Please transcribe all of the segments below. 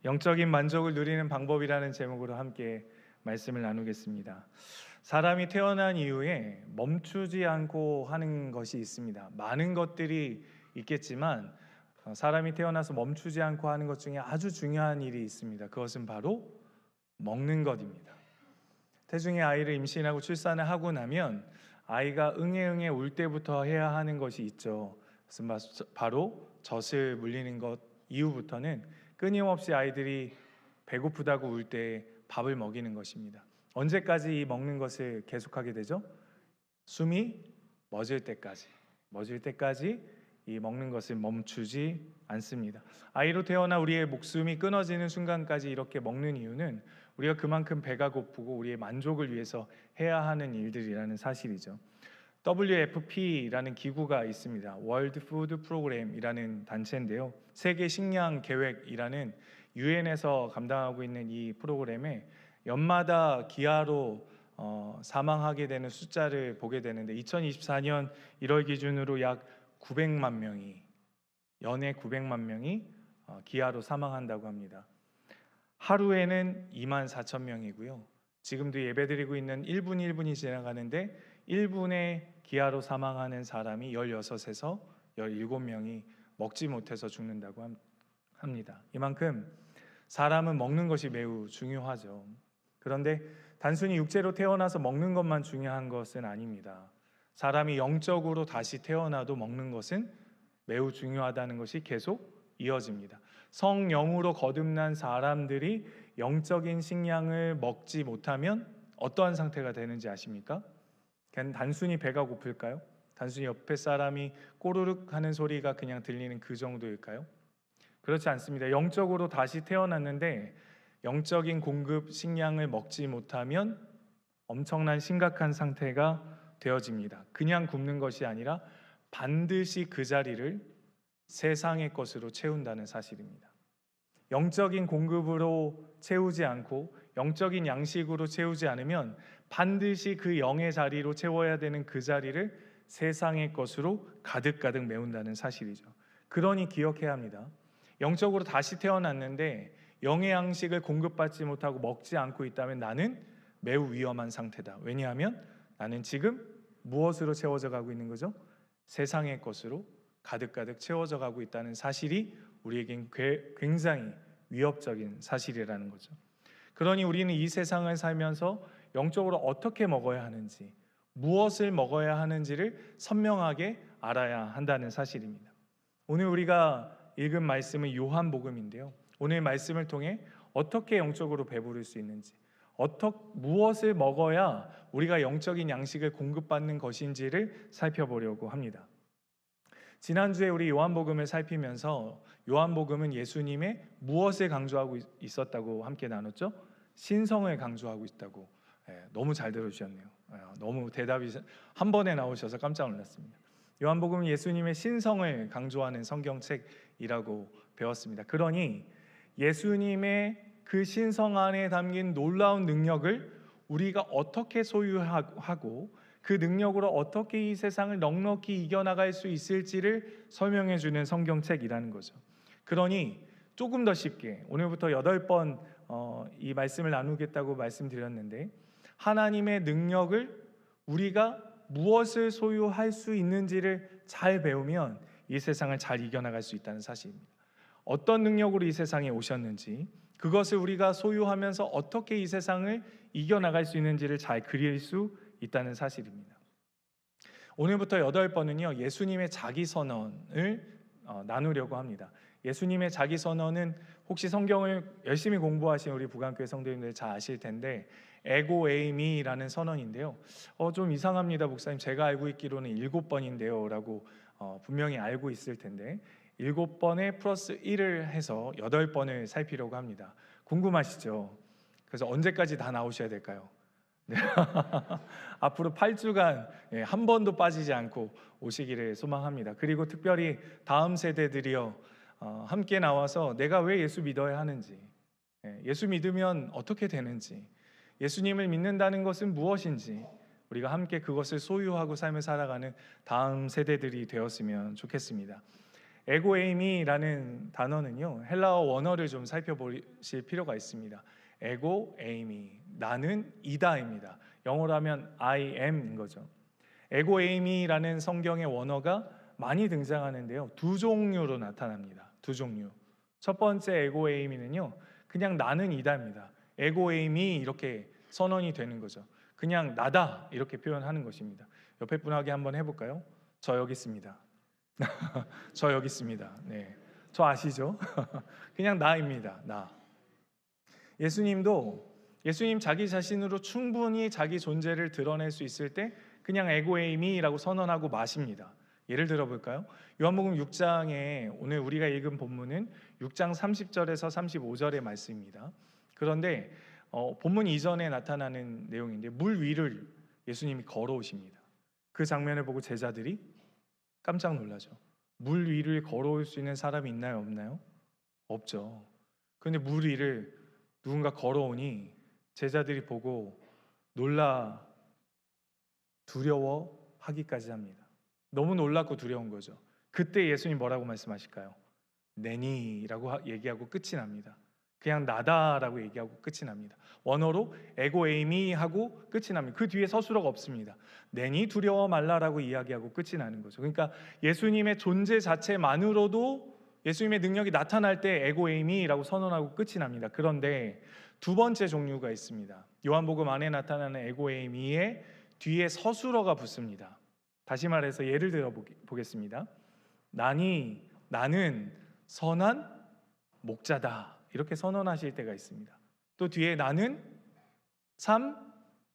영적인 만족을 누리는 방법이라는 제목으로 함께 말씀을 나누겠습니다. 사람이 태어난 이후에 멈추지 않고 하는 것이 있습니다. 많은 것들이 있겠지만 사람이 태어나서 멈추지 않고 하는 것 중에 아주 중요한 일이 있습니다. 그것은 바로 먹는 것입니다. 태중의 아이를 임신하고 출산을 하고 나면 아이가 응애응애 울 때부터 해야 하는 것이 있죠. 그것은 바로 젖을 물리는 것 이후부터는 끊임없이 아이들이 배고프다고 울 때 밥을 먹이는 것입니다. 언제까지 이 먹는 것을 계속하게 되죠? 숨이 멎을 때까지 이 먹는 것을 멈추지 않습니다. 아이로 태어나 우리의 목숨이 끊어지는 순간까지 이렇게 먹는 이유는 우리가 그만큼 배가 고프고 우리의 만족을 위해서 해야 하는 일들이라는 사실이죠. WFP라는 기구가 있습니다. 월드 푸드 프로그램이라는 단체인데요. 세계 식량 계획이라는 유엔에서 감당하고 있는 이 프로그램에 연마다 기아로 사망하게 되는 숫자를 보게 되는데 2024년 1월 기준으로 약 900만 명이 연애 900만 명이 기아로 사망한다고 합니다. 하루에는 2만 4천 명이고요. 지금도 예배드리고 있는 1분 1분이 지나가는데 1분에 기아로 사망하는 사람이 16에서 17명이 먹지 못해서 죽는다고 합니다. 이만큼 사람은 먹는 것이 매우 중요하죠. 그런데 단순히 육체로 태어나서 먹는 것만 중요한 것은 아닙니다. 사람이 영적으로 다시 태어나도 먹는 것은 매우 중요하다는 것이 계속 이어집니다. 성령으로 거듭난 사람들이 영적인 식량을 먹지 못하면 어떠한 상태가 되는지 아십니까? 그냥 단순히 배가 고플까요? 단순히 옆에 사람이 꼬르륵 하는 소리가 그냥 들리는 그 정도일까요? 그렇지 않습니다. 영적으로 다시 태어났는데 영적인 공급 식량을 먹지 못하면 엄청난 심각한 상태가 되어집니다. 그냥 굶는 것이 아니라 반드시 그 자리를 세상의 것으로 채운다는 사실입니다. 영적인 공급으로 채우지 않고 영적인 양식으로 채우지 않으면 반드시 그 영의 자리로 채워야 되는 그 자리를 세상의 것으로 가득가득 메운다는 사실이죠. 그러니 기억해야 합니다. 영적으로 다시 태어났는데 영의 양식을 공급받지 못하고 먹지 않고 있다면 나는 매우 위험한 상태다. 왜냐하면 나는 지금 무엇으로 채워져 가고 있는 거죠? 세상의 것으로 가득가득 채워져 가고 있다는 사실이 우리에겐 굉장히 위협적인 사실이라는 거죠. 그러니 우리는 이 세상을 살면서 영적으로 어떻게 먹어야 하는지, 무엇을 먹어야 하는지를 선명하게 알아야 한다는 사실입니다. 오늘 우리가 읽은 말씀은 요한복음인데요. 오늘 말씀을 통해 어떻게 영적으로 배부를 수 있는지, 무엇을 먹어야 우리가 영적인 양식을 공급받는 것인지를 살펴보려고 합니다. 지난주에 우리 요한복음을 살피면서 요한복음은 예수님의 무엇을 강조하고 있었다고 함께 나눴죠? 신성을 강조하고 있다고. 너무 잘 들어주셨네요. 너무 대답이 한 번에 나오셔서 깜짝 놀랐습니다. 요한복음은 예수님의 신성을 강조하는 성경책이라고 배웠습니다. 그러니 예수님의 그 신성 안에 담긴 놀라운 능력을 우리가 어떻게 소유하고 그 능력으로 어떻게 이 세상을 넉넉히 이겨나갈 수 있을지를 설명해 주는 성경책이라는 거죠. 그러니 조금 더 쉽게 오늘부터 8번 이 말씀을 나누겠다고 말씀드렸는데 하나님의 능력을 우리가 무엇을 소유할 수 있는지를 잘 배우면 이 세상을 잘 이겨나갈 수 있다는 사실입니다. 어떤 능력으로 이 세상에 오셨는지 그것을 우리가 소유하면서 어떻게 이 세상을 이겨나갈 수 있는지를 잘 그릴 수 있다는 사실입니다. 오늘부터 8번은요 예수님의 자기선언을 나누려고 합니다. 예수님의 자기선언은 혹시 성경을 열심히 공부하신 우리 부간교회 성도님들 잘 아실 텐데 에고 에이미라는 선언인데요. 좀 이상합니다 목사님, 제가 알고 있기로는 7번인데요 라고 분명히 알고 있을 텐데 7번에 플러스 1을 해서 8번을 살피려고 합니다. 궁금하시죠? 그래서 언제까지 다 나오셔야 될까요? 네. 앞으로 8주간 한 번도 빠지지 않고 오시기를 소망합니다. 그리고 특별히 다음 세대들이요 함께 나와서 내가 왜 예수 믿어야 하는지, 예수 믿으면 어떻게 되는지, 예수님을 믿는다는 것은 무엇인지 우리가 함께 그것을 소유하고 삶을 살아가는 다음 세대들이 되었으면 좋겠습니다. 에고에이미라는 단어는요, 헬라어 원어를 좀 살펴보실 필요가 있습니다. 에고에이미, 나는 이다입니다. 영어로 하면 I am인 거죠. 에고에이미라는 성경의 원어가 많이 등장하는데요, 두 종류로 나타납니다. 두 종류. 첫 번째 에고에이미는요, 그냥 나는 이다입니다. 에고에이미 이렇게 선언이 되는 거죠. 그냥 나다 이렇게 표현하는 것입니다. 옆에 분에게 한번 해볼까요? 저 여기 있습니다. 저 여기 있습니다. 네, 저 아시죠? 그냥 나입니다. 나. 예수님 자기 자신으로 충분히 자기 존재를 드러낼 수 있을 때 그냥 에고에이미라고 선언하고 마십니다. 예를 들어 볼까요? 요한복음 6장에 오늘 우리가 읽은 본문은 6장 30절에서 35절의 말씀입니다. 그런데 본문 이전에 나타나는 내용인데, 물 위를 예수님이 걸어오십니다. 그 장면을 보고 제자들이 깜짝 놀라죠. 물 위를 걸어올 수 있는 사람이 있나요, 없나요? 없죠. 그런데 물 위를 누군가 걸어오니 제자들이 보고 놀라 두려워하기까지 합니다. 너무 놀랍고 두려운 거죠. 그때 예수님 뭐라고 말씀하실까요? 내니라고 얘기하고 끝이 납니다. 그냥 나다라고 얘기하고 끝이 납니다. 원어로 에고에이미 하고 끝이 납니다. 그 뒤에 서술어가 없습니다. 내니 두려워 말라라고 이야기하고 끝이 나는 거죠. 그러니까 예수님의 존재 자체만으로도 예수님의 능력이 나타날 때 에고에이미라고 선언하고 끝이 납니다. 그런데 두 번째 종류가 있습니다. 요한복음 안에 나타나는 에고에이미의 뒤에 서술어가 붙습니다. 다시 말해서 예를 들어 보겠습니다. 나는 선한 목자다 이렇게 선언하실 때가 있습니다. 또 뒤에 나는 참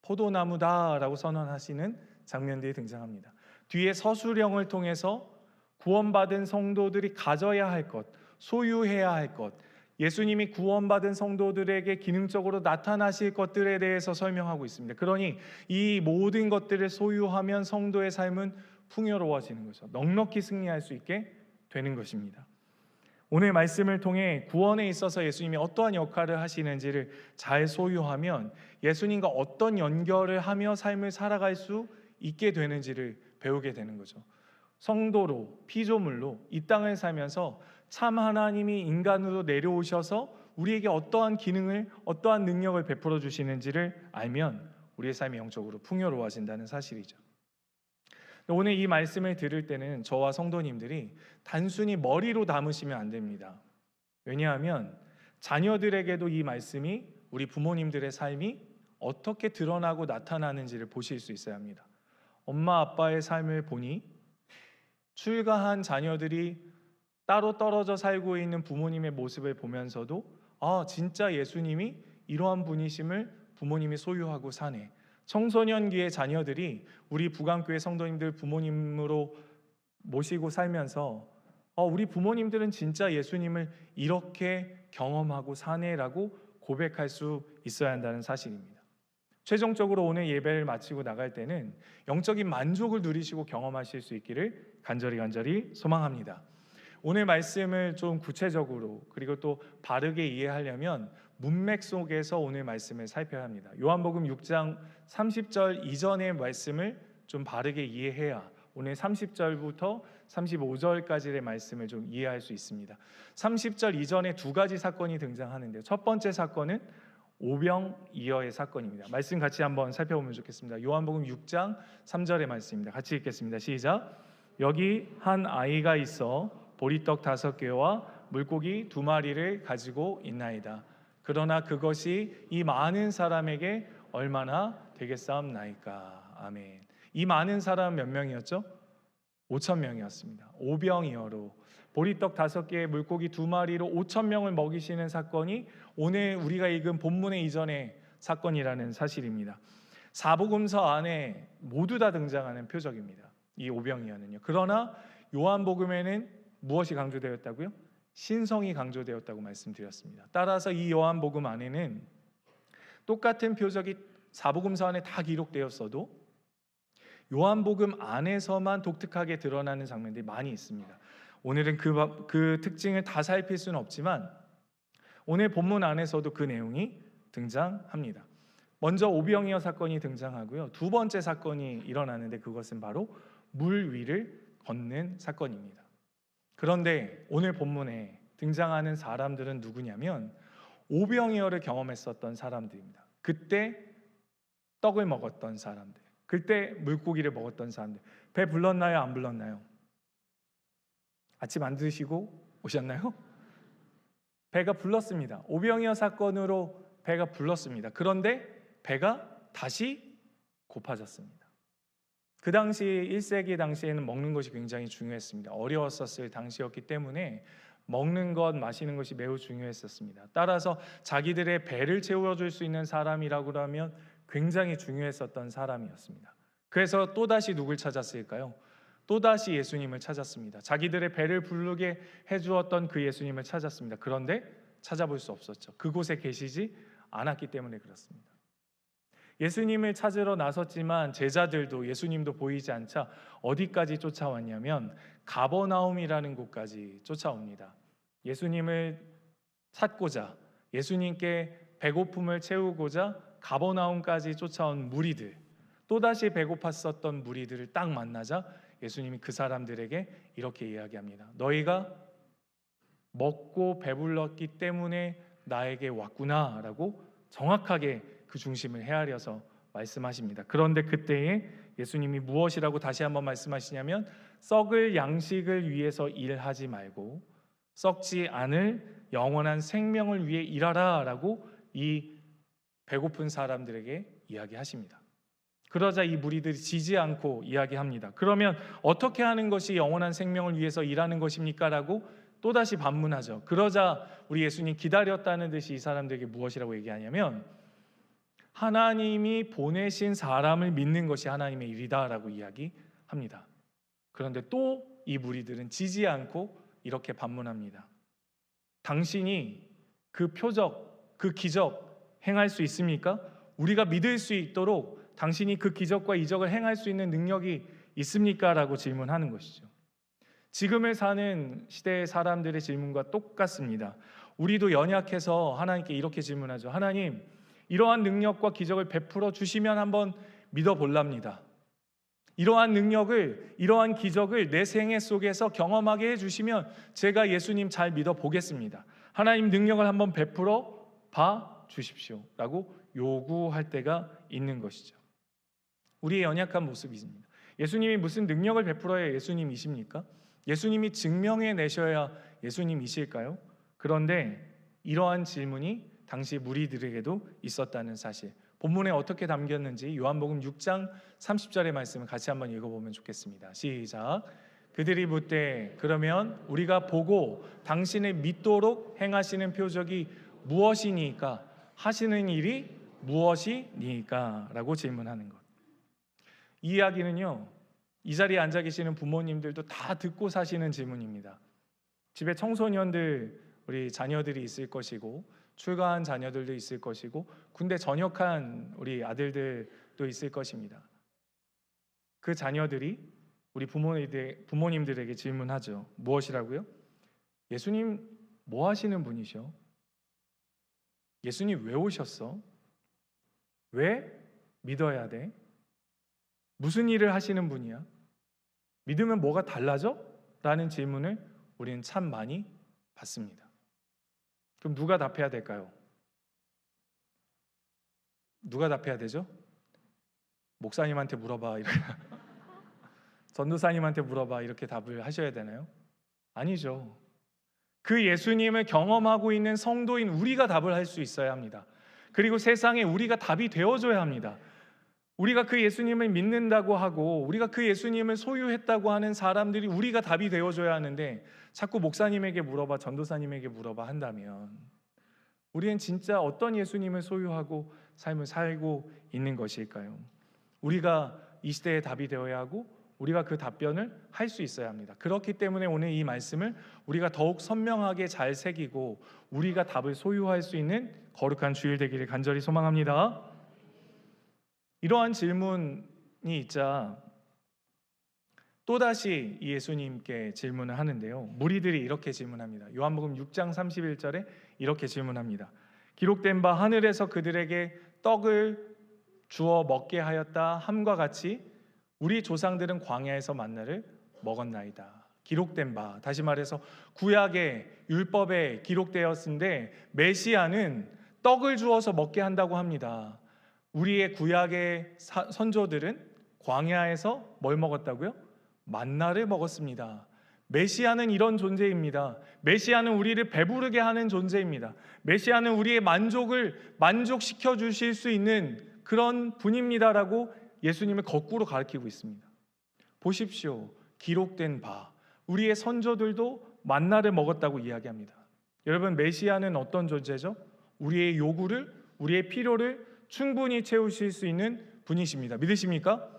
포도나무다 라고 선언하시는 장면들이 등장합니다. 뒤에 서술형을 통해서 구원받은 성도들이 가져야 할 것, 소유해야 할 것, 예수님이 구원받은 성도들에게 기능적으로 나타나실 것들에 대해서 설명하고 있습니다. 그러니 이 모든 것들을 소유하면 성도의 삶은 풍요로워지는 거죠. 넉넉히 승리할 수 있게 되는 것입니다. 오늘 말씀을 통해 구원에 있어서 예수님이 어떠한 역할을 하시는지를 잘 소유하면 예수님과 어떤 연결을 하며 삶을 살아갈 수 있게 되는지를 배우게 되는 거죠. 성도로, 피조물로 이 땅을 살면서 참 하나님이 인간으로 내려오셔서 우리에게 어떠한 기능을, 어떠한 능력을 베풀어 주시는지를 알면 우리의 삶이 영적으로 풍요로워진다는 사실이죠. 오늘 이 말씀을 들을 때는 저와 성도님들이 단순히 머리로 담으시면 안 됩니다. 왜냐하면 자녀들에게도 이 말씀이 우리 부모님들의 삶이 어떻게 드러나고 나타나는지를 보실 수 있어야 합니다. 엄마 아빠의 삶을 보니 출가한 자녀들이 따로 떨어져 살고 있는 부모님의 모습을 보면서도 진짜 예수님이 이러한 분이심을 부모님이 소유하고 사네. 청소년기의 자녀들이 우리 부강교회 성도님들 부모님으로 모시고 살면서 우리 부모님들은 진짜 예수님을 이렇게 경험하고 사네라고 고백할 수 있어야 한다는 사실입니다. 최종적으로 오늘 예배를 마치고 나갈 때는 영적인 만족을 누리시고 경험하실 수 있기를 간절히 소망합니다. 오늘 말씀을 좀 구체적으로 그리고 또 바르게 이해하려면 문맥 속에서 오늘 말씀을 살펴야 합니다. 요한복음 6장 30절 이전의 말씀을 좀 바르게 이해해야 오늘 30절부터 35절까지의 말씀을 좀 이해할 수 있습니다. 30절 이전에 두 가지 사건이 등장하는데요. 첫 번째 사건은 오병이어의 사건입니다. 말씀 같이 한번 살펴보면 좋겠습니다. 요한복음 6장 3절의 말씀입니다. 같이 읽겠습니다. 시작. 여기 한 아이가 있어 보리떡 5개와 물고기 2마리를 가지고 있나이다. 그러나 그것이 이 많은 사람에게 얼마나 되겠사옵나이까. 아멘. 이 많은 사람 몇 명이었죠? 5,000명이었습니다. 오병이어로 보리떡 5개에 물고기 2마리로 5,000명을 먹이시는 사건이 오늘 우리가 읽은 본문의 이전의 사건이라는 사실입니다. 사복음서 안에 모두 다 등장하는 표적입니다. 이 오병이어는요. 그러나 요한복음에는 무엇이 강조되었다고요? 신성이 강조되었다고 말씀드렸습니다. 따라서 이 요한복음 안에는 똑같은 표적이 사복음서 안에 다 기록되었어도 요한복음 안에서만 독특하게 드러나는 장면들이 많이 있습니다. 오늘은 그 특징을 다 살필 수는 없지만 오늘 본문 안에서도 그 내용이 등장합니다. 먼저 오병이어 사건이 등장하고요. 두 번째 사건이 일어나는데 그것은 바로 물 위를 걷는 사건입니다. 그런데 오늘 본문에 등장하는 사람들은 누구냐면 오병이어를 경험했었던 사람들입니다. 그때 떡을 먹었던 사람들, 그때 물고기를 먹었던 사람들. 배 불렀나요? 안 불렀나요? 아침 안 드시고 오셨나요? 배가 불렀습니다. 오병이어 사건으로 배가 불렀습니다. 그런데 배가 다시 고파졌습니다. 그 당시 1세기 당시에는 먹는 것이 굉장히 중요했습니다. 어려웠었을 당시였기 때문에 먹는 것, 마시는 것이 매우 중요했었습니다. 따라서 자기들의 배를 채워줄 수 있는 사람이라고 하면 굉장히 중요했었던 사람이었습니다. 그래서 또다시 누굴 찾았을까요? 또다시 예수님을 찾았습니다. 자기들의 배를 부르게 해주었던 그 예수님을 찾았습니다. 그런데 찾아볼 수 없었죠. 그곳에 계시지 않았기 때문에 그렇습니다. 예수님을 찾으러 나섰지만 제자들도 예수님도 보이지 않자 어디까지 쫓아왔냐면 가버나움이라는 곳까지 쫓아옵니다. 예수님을 찾고자, 예수님께 배고픔을 채우고자 가버나움까지 쫓아온 무리들, 또다시 배고팠었던 무리들을 딱 만나자 예수님이 그 사람들에게 이렇게 이야기합니다. 너희가 먹고 배불렀기 때문에 나에게 왔구나 라고 정확하게 그 중심을 헤아려서 말씀하십니다. 그런데 그때에 예수님이 무엇이라고 다시 한번 말씀하시냐면 썩을 양식을 위해서 일하지 말고 썩지 않을 영원한 생명을 위해 일하라 라고 이 배고픈 사람들에게 이야기하십니다. 그러자 이 무리들이 지지 않고 이야기합니다. 그러면 어떻게 하는 것이 영원한 생명을 위해서 일하는 것입니까? 라고 또다시 반문하죠. 그러자 우리 예수님 기다렸다는 듯이 이 사람들에게 무엇이라고 얘기하냐면 하나님이 보내신 사람을 믿는 것이 하나님의 일이다 라고 이야기합니다. 그런데 또 이 무리들은 지지 않고 이렇게 반문합니다. 당신이 그 표적, 그 기적 행할 수 있습니까? 우리가 믿을 수 있도록 당신이 그 기적과 이적을 행할 수 있는 능력이 있습니까? 라고 질문하는 것이죠. 지금을 사는 시대의 사람들의 질문과 똑같습니다. 우리도 연약해서 하나님께 이렇게 질문하죠. 하나님, 이러한 능력과 기적을 베풀어 주시면 한번 믿어볼랍니다. 이러한 능력을, 이러한 기적을 내 생애 속에서 경험하게 해주시면 제가 예수님 잘 믿어보겠습니다. 하나님 능력을 한번 베풀어 봐 주십시오 라고 요구할 때가 있는 것이죠. 우리의 연약한 모습입니다. 예수님이 무슨 능력을 베풀어야 예수님이십니까? 예수님이 증명해내셔야 예수님이실까요? 그런데 이러한 질문이 당시 무리들에게도 있었다는 사실, 본문에 어떻게 담겼는지 요한복음 6장 30절의 말씀을 같이 한번 읽어보면 좋겠습니다. 시작. 그들이 묻되 그러면 우리가 보고 당신을 믿도록 행하시는 표적이 무엇이니까? 하시는 일이 무엇이니까? 라고 질문하는 것. 이 이야기는요, 이 자리에 앉아 계시는 부모님들도 다 듣고 사시는 질문입니다. 집에 청소년들, 우리 자녀들이 있을 것이고 출가한 자녀들도 있을 것이고 군대 전역한 우리 아들들도 있을 것입니다. 그 자녀들이 우리 부모님들에게 질문하죠. 무엇이라고요? 예수님 뭐 하시는 분이셔? 예수님 왜 오셨어? 왜 믿어야 돼? 무슨 일을 하시는 분이야? 믿으면 뭐가 달라져? 라는 질문을 우리는 참 많이 받습니다. 그럼 누가 답해야 될까요? 누가 답해야 되죠? 목사님한테 물어봐, 전도사님한테 물어봐 이렇게 답을 하셔야 되나요? 아니죠. 그 예수님을 경험하고 있는 성도인 우리가 답을 할 수 있어야 합니다. 그리고 세상에 우리가 답이 되어줘야 합니다. 우리가 그 예수님을 믿는다고 하고 우리가 그 예수님을 소유했다고 하는 사람들이 우리가 답이 되어줘야 하는데 자꾸 목사님에게 물어봐, 전도사님에게 물어봐 한다면 우리는 진짜 어떤 예수님을 소유하고 삶을 살고 있는 것일까요? 우리가 이 시대의 답이 되어야 하고 우리가 그 답변을 할 수 있어야 합니다. 그렇기 때문에 오늘 이 말씀을 우리가 더욱 선명하게 잘 새기고 우리가 답을 소유할 수 있는 거룩한 주일 되기를 간절히 소망합니다. 이러한 질문이 있자 또다시 예수님께 질문을 하는데요, 무리들이 이렇게 질문합니다. 요한복음 6장 31절에 이렇게 질문합니다. 기록된 바 하늘에서 그들에게 떡을 주어 먹게 하였다 함과 같이 우리 조상들은 광야에서 만나를 먹었나이다. 기록된 바, 다시 말해서 구약의 율법에 기록되었는데 메시아는 떡을 주어서 먹게 한다고 합니다. 우리의 구약의 선조들은 광야에서 뭘 먹었다고요? 만나를 먹었습니다. 메시아는 이런 존재입니다. 메시아는 우리를 배부르게 하는 존재입니다. 메시아는 우리의 만족을 만족시켜 주실 수 있는 그런 분입니다라고 예수님을 거꾸로 가르치고 있습니다. 보십시오. 기록된 바, 우리의 선조들도 만나를 먹었다고 이야기합니다. 여러분, 메시아는 어떤 존재죠? 우리의 요구를, 우리의 필요를 충분히 채우실 수 있는 분이십니다. 믿으십니까?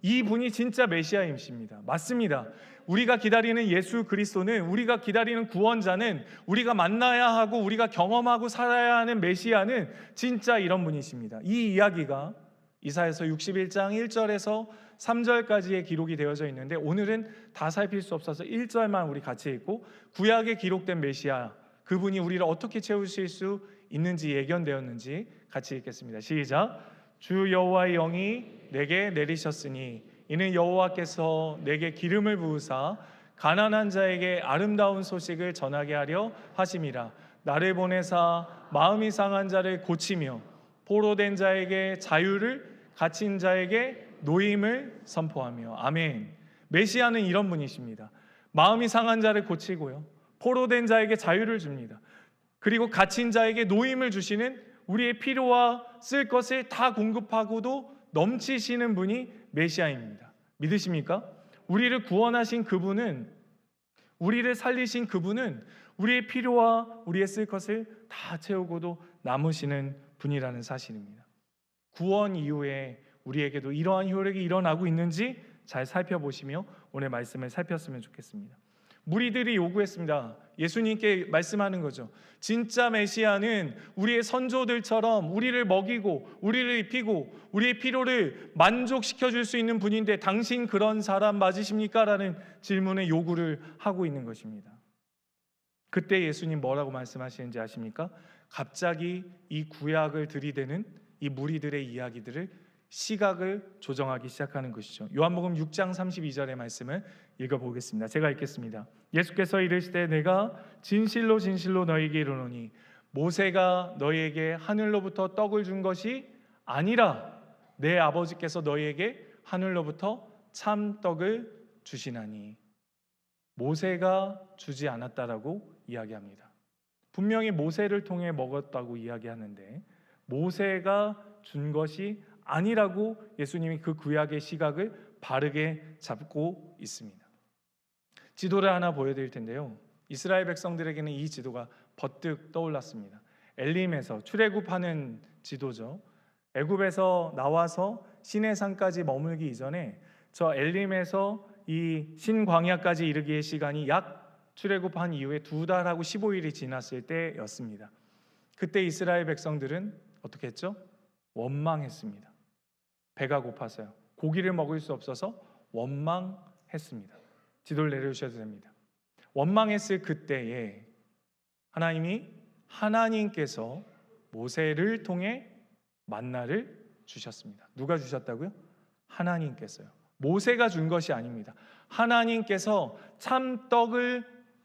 이 분이 진짜 메시아이십니다. 맞습니다. 우리가 기다리는 예수 그리스도는, 우리가 기다리는 구원자는, 우리가 만나야 하고 우리가 경험하고 살아야 하는 메시아는 진짜 이런 분이십니다. 이 이야기가 이사야서 61장 1절에서 3절까지의 기록이 되어져 있는데 오늘은 다 살필 수 없어서 1절만 우리 같이 읽고 구약에 기록된 메시아, 그분이 우리를 어떻게 채우실 수 있는지 예견되었는지 같이 읽겠습니다. 시작. 주 여호와의 영이 내게 내리셨으니 이는 여호와께서 내게 기름을 부으사 가난한 자에게 아름다운 소식을 전하게 하려 하심이라. 나를 보내사 마음이 상한 자를 고치며 포로된 자에게 자유를, 갇힌 자에게 노임을 선포하며. 아멘. 메시아는 이런 분이십니다. 마음이 상한 자를 고치고요, 포로된 자에게 자유를 줍니다. 그리고 갇힌 자에게 노임을 주시는, 우리의 필요와 쓸 것을 다 공급하고도 넘치시는 분이 메시아입니다. 믿으십니까? 우리를 구원하신 그분은, 우리를 살리신 그분은 우리의 필요와 우리의 쓸 것을 다 채우고도 남으시는 분이라는 사실입니다. 구원 이후에 우리에게도 이러한 효력이 일어나고 있는지 잘 살펴보시며 오늘 말씀을 살폈으면 좋겠습니다. 무리들이 요구했습니다. 예수님께 말씀하는 거죠. 진짜 메시아는 우리의 선조들처럼 우리를 먹이고 우리를 입히고 우리의 필요를 만족시켜 줄 수 있는 분인데 당신 그런 사람 맞으십니까? 라는 질문의 요구를 하고 있는 것입니다. 그때 예수님 뭐라고 말씀하시는지 아십니까? 갑자기 이 구약을 들이대는 이 무리들의 이야기들을, 시각을 조정하기 시작하는 것이죠. 요한복음 6장 32절의 말씀을 읽어보겠습니다. 제가 읽겠습니다. 예수께서 이르시되 내가 진실로 진실로 너희에게 이르노니 모세가 너희에게 하늘로부터 떡을 준 것이 아니라 내 아버지께서 너희에게 하늘로부터 참 떡을 주시나니. 모세가 주지 않았다라고 이야기합니다. 분명히 모세를 통해 먹었다고 이야기하는데 모세가 준 것이 아니라고 예수님이 그 구약의 시각을 바르게 잡고 있습니다. 지도를 하나 보여드릴 텐데요, 이스라엘 백성들에게는 이 지도가 버뜩 떠올랐습니다. 엘림에서 출애굽하는 지도죠. 애굽에서 나와서 시내산까지 머물기 이전에 저 엘림에서 이 신광야까지 이르기의 시간이 약 출애굽한 이후에 2달하고 15일이 지났을 때였습니다. 그때 이스라엘 백성들은 어떻게 했죠? 원망했습니다. 배가 고파서요. 고기를 먹을 수 없어서 원망했습니다. 지도를 내려주셔도 됩니다. 원망했을 그때에 하나님께서 모세를 통해 만나를 주셨습니다. 누가 주셨다고요? 하나님께서요. 모세가 준 것이 아닙니다. 하나님께서 참 떡을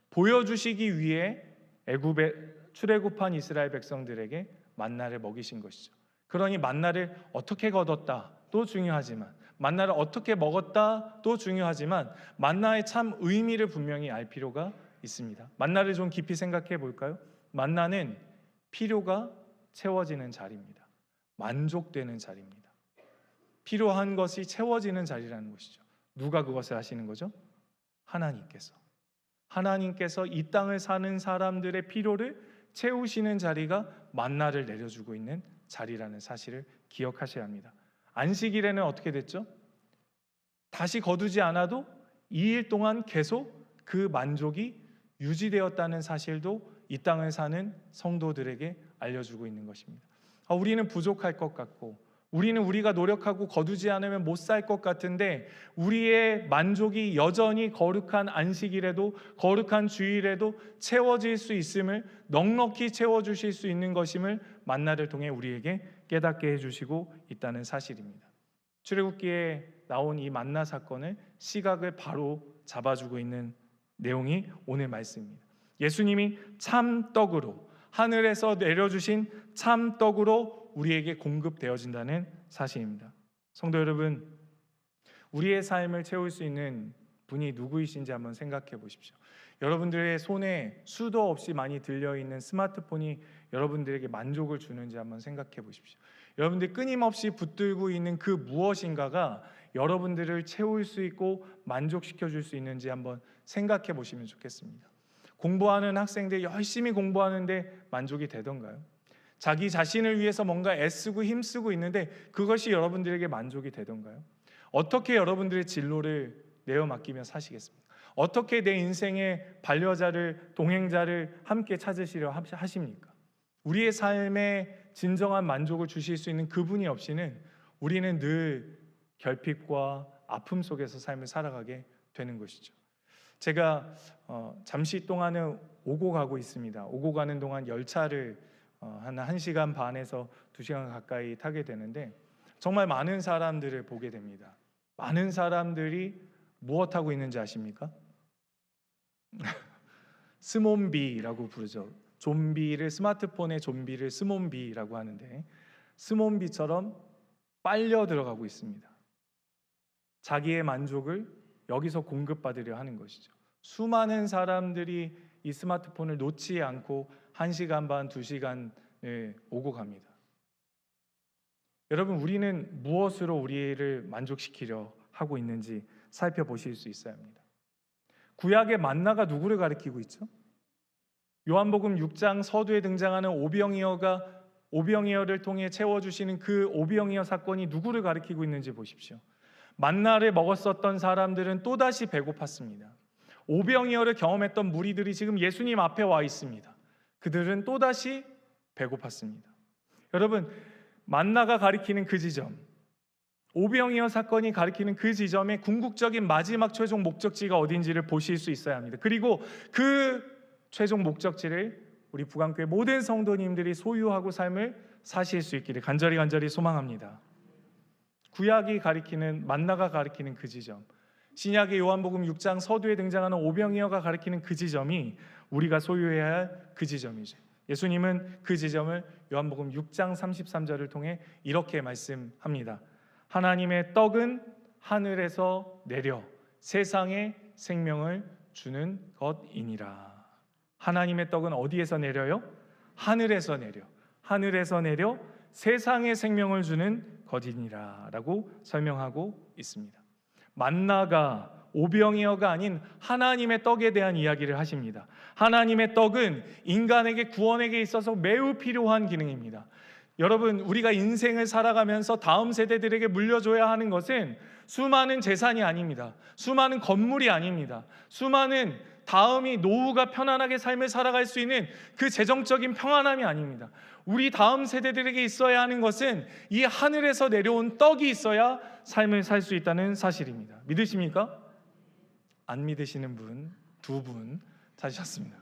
보여주시기 위해 애굽에 출애굽한 이스라엘 백성들에게 만나를 먹이신 것이죠. 그러니 만나를 어떻게 거뒀다도 중요하지만, 만나를 어떻게 먹었다도 중요하지만 만나의 참 의미를 분명히 알 필요가 있습니다. 만나를 좀 깊이 생각해 볼까요? 만나는 필요가 채워지는 자리입니다. 만족되는 자리입니다. 필요한 것이 채워지는 자리라는 것이죠. 누가 그것을 하시는 거죠? 하나님께서 이 땅을 사는 사람들의 필요를 채우시는 자리가 만나를 내려주고 있는 자리라는 사실을 기억하셔야 합니다. 안식일에는 어떻게 됐죠? 다시 거두지 않아도 2일 동안 계속 그 만족이 유지되었다는 사실도 이 땅을 사는 성도들에게 알려주고 있는 것입니다. 우리는 부족할 것 같고, 우리는 우리가 노력하고 거두지 않으면 못 살 것 같은데, 우리의 만족이 여전히 거룩한 안식일에도, 거룩한 주일에도 채워질 수 있음을, 넉넉히 채워주실 수 있는 것임을 만나를 통해 우리에게 깨닫게 해주시고 있다는 사실입니다. 출애굽기에 나온 이 만나 사건을 시각을 바로 잡아주고 있는 내용이 오늘 말씀입니다. 예수님이 참 떡으로, 하늘에서 내려주신 참 떡으로 우리에게 공급되어진다는 사실입니다. 성도 여러분, 우리의 삶을 채울 수 있는 분이 누구이신지 한번 생각해 보십시오. 여러분들의 손에 수도 없이 많이 들려있는 스마트폰이 여러분들에게 만족을 주는지 한번 생각해 보십시오. 여러분들이 끊임없이 붙들고 있는 그 무엇인가가 여러분들을 채울 수 있고 만족시켜 줄 수 있는지 한번 생각해 보시면 좋겠습니다. 공부하는 학생들 열심히 공부하는데 만족이 되던가요? 자기 자신을 위해서 뭔가 애쓰고 힘쓰고 있는데 그것이 여러분들에게 만족이 되던가요? 어떻게 여러분들의 진로를 내어 맡기며 사시겠습니까? 어떻게 내 인생의 반려자를, 동행자를 함께 찾으시려 하십니까? 우리의 삶에 진정한 만족을 주실 수 있는 그분이 없이는 우리는 늘 결핍과 아픔 속에서 삶을 살아가게 되는 것이죠. 제가 잠시 동안은 오고 가고 있습니다. 오고 가는 동안 열차를 한 1시간 반에서 2시간 가까이 타게 되는데 정말 많은 사람들을 보게 됩니다. 많은 사람들이 무엇하고 있는지 아십니까? 스몬비라고 부르죠. 좀비를, 스마트폰의 좀비를 스몬비라고 하는데 스몬비처럼 빨려 들어가고 있습니다. 자기의 만족을 여기서 공급받으려 하는 것이죠. 수많은 사람들이 이 스마트폰을 놓지 않고 1시간 반, 2시간을 오고 갑니다. 여러분, 우리는 무엇으로 우리를 만족시키려 하고 있는지 살펴보실 수 있어야 합니다. 구약의 만나가 누구를 가리키고 있죠? 요한복음 6장 서두에 등장하는 오병이어를 통해 채워주시는 그 오병이어 사건이 누구를 가리키고 있는지 보십시오. 만나를 먹었었던 사람들은 또다시 배고팠습니다. 오병이어를 경험했던 무리들이 지금 예수님 앞에 와 있습니다. 그들은 또다시 배고팠습니다. 여러분, 만나가 가리키는 그 지점, 오병이어 사건이 가리키는 그 지점의 궁극적인 마지막 최종 목적지가 어딘지를 보실 수 있어야 합니다. 그리고 그 최종 목적지를 우리 북안교회 모든 성도님들이 소유하고 삶을 사실 수 있기를 간절히 소망합니다. 구약이 가리키는, 만나가 가리키는 그 지점, 신약의 요한복음 6장 서두에 등장하는 오병이어가 가리키는 그 지점이 우리가 소유해야 할 그 지점이죠. 예수님은 그 지점을 요한복음 6장 33절을 통해 이렇게 말씀합니다. 하나님의 떡은 하늘에서 내려 세상에 생명을 주는 것이니라. 하나님의 떡은 어디에서 내려요? 하늘에서 내려. 하늘에서 내려 세상에 생명을 주는 것이니라 라고 설명하고 있습니다. 만나가 오병이어가 아닌 하나님의 떡에 대한 이야기를 하십니다. 하나님의 떡은 인간에게, 구원에게 있어서 매우 필요한 기능입니다. 여러분, 우리가 인생을 살아가면서 다음 세대들에게 물려줘야 하는 것은 수많은 재산이 아닙니다. 수많은 건물이 아닙니다. 수많은 다음이 노후가 편안하게 삶을 살아갈 수 있는 그 재정적인 평안함이 아닙니다. 우리 다음 세대들에게 있어야 하는 것은 이 하늘에서 내려온 떡이 있어야 삶을 살 수 있다는 사실입니다. 믿으십니까? 안 믿으시는 분, 2분 찾으셨습니다.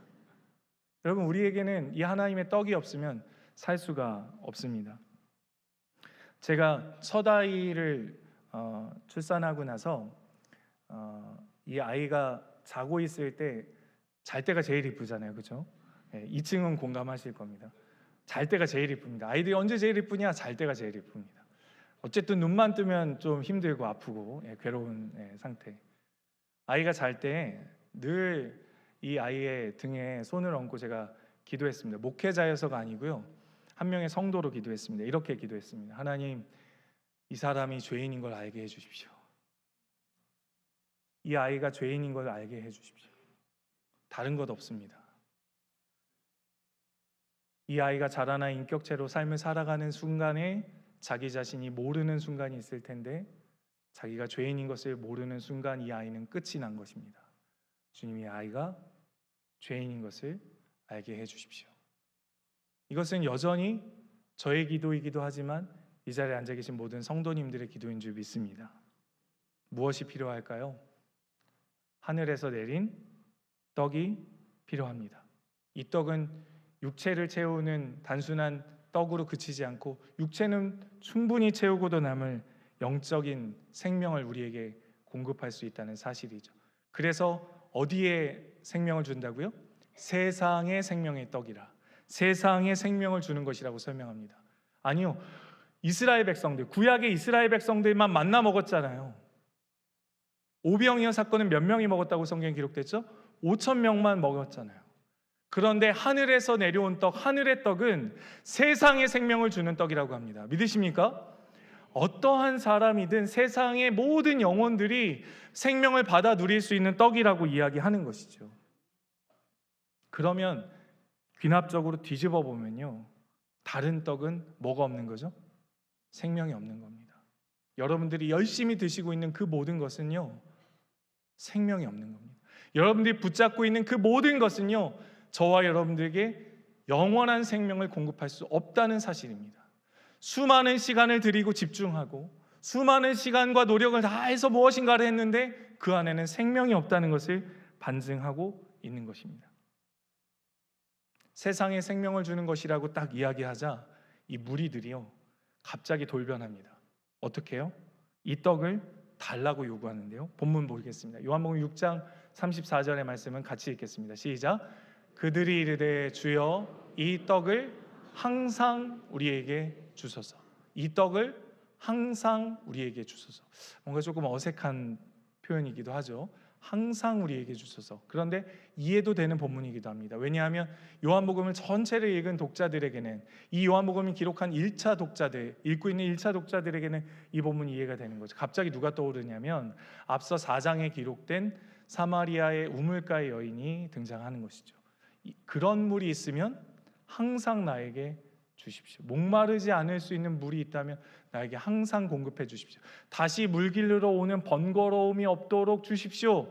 여러분, 우리에게는 이 하나님의 떡이 없으면 살 수가 없습니다. 제가 첫 아이를 출산하고 나서 이 아이가 자고 있을 때 잘 때가 제일 이쁘잖아요, 그렇죠? 2층은 공감하실 겁니다. 잘 때가 제일 이쁩니다. 아이들이 언제 제일 이쁘냐? 잘 때가 제일 이쁩니다. 어쨌든 눈만 뜨면 좀 힘들고 아프고 괴로운 상태. 아이가 잘 때 늘 이 아이의 등에 손을 얹고 제가 기도했습니다. 목회자여서가 아니고요, 한 명의 성도로 기도했습니다. 이렇게 기도했습니다. 하나님, 이 사람이 죄인인 걸 알게 해주십시오. 이 아이가 죄인인 걸 알게 해주십시오. 다른 것 없습니다. 이 아이가 자라나 인격체로 삶을 살아가는 순간에 자기 자신이 모르는 순간이 있을 텐데 자기가 죄인인 것을 모르는 순간 이 아이는 끝이 난 것입니다. 주님, 이 아이가 죄인인 것을 알게 해주십시오. 이것은 여전히 저의 기도이기도 하지만 이 자리에 앉아 계신 모든 성도님들의 기도인 줄 믿습니다. 무엇이 필요할까요? 하늘에서 내린 떡이 필요합니다. 이 떡은 육체를 채우는 단순한 떡으로 그치지 않고 육체는 충분히 채우고도 남을 영적인 생명을 우리에게 공급할 수 있다는 사실이죠. 그래서 어디에 생명을 준다고요? 세상의 생명의 떡이라. 세상의 생명을 주는 것이라고 설명합니다. 아니요, 이스라엘 백성들, 구약의 이스라엘 백성들만 만나 먹었잖아요. 오병이어 사건은 몇 명이 먹었다고 성경에 기록됐죠? 5천 명만 먹었잖아요. 그런데 하늘에서 내려온 떡, 하늘의 떡은 세상의 생명을 주는 떡이라고 합니다. 믿으십니까? 어떠한 사람이든 세상의 모든 영혼들이 생명을 받아 누릴 수 있는 떡이라고 이야기하는 것이죠. 그러면 귀납적으로 뒤집어 보면요, 다른 떡은 뭐가 없는 거죠? 생명이 없는 겁니다. 여러분들이 열심히 드시고 있는 그 모든 것은요, 생명이 없는 겁니다. 여러분들이 붙잡고 있는 그 모든 것은요, 저와 여러분들에게 영원한 생명을 공급할 수 없다는 사실입니다. 수많은 시간을 들이고 집중하고 수많은 시간과 노력을 다해서 무엇인가를 했는데 그 안에는 생명이 없다는 것을 반증하고 있는 것입니다. 세상에 생명을 주는 것이라고 딱 이야기하자 이 무리들이요, 갑자기 돌변합니다. 어떻게 해요? 이 떡을 달라고 요구하는데요. 본문 보겠습니다. 요한복음 6장 34절의 말씀은 같이 읽겠습니다. 시작. 그들이 이르되 주여 이 떡을 항상 우리에게 주소서. 이 떡을 항상 우리에게 주소서. 뭔가 조금 어색한 표현이기도 하죠. 항상 우리에게 주소서. 그런데 이해도 되는 본문이기도 합니다. 왜냐하면 요한복음을 전체를 읽은 독자들에게는, 이 요한복음을 기록한 1차 독자들, 읽고 있는 1차 독자들에게는 이 본문이 이해가 되는 거죠. 갑자기 누가 떠오르냐면 앞서 4장에 기록된 사마리아의 우물가의 여인이 등장하는 것이죠. 그런 물이 있으면 항상 나에게 주십시오. 목마르지 않을 수 있는 물이 있다면 나에게 항상 공급해 주십시오. 다시 물길로 오는 번거로움이 없도록 주십시오.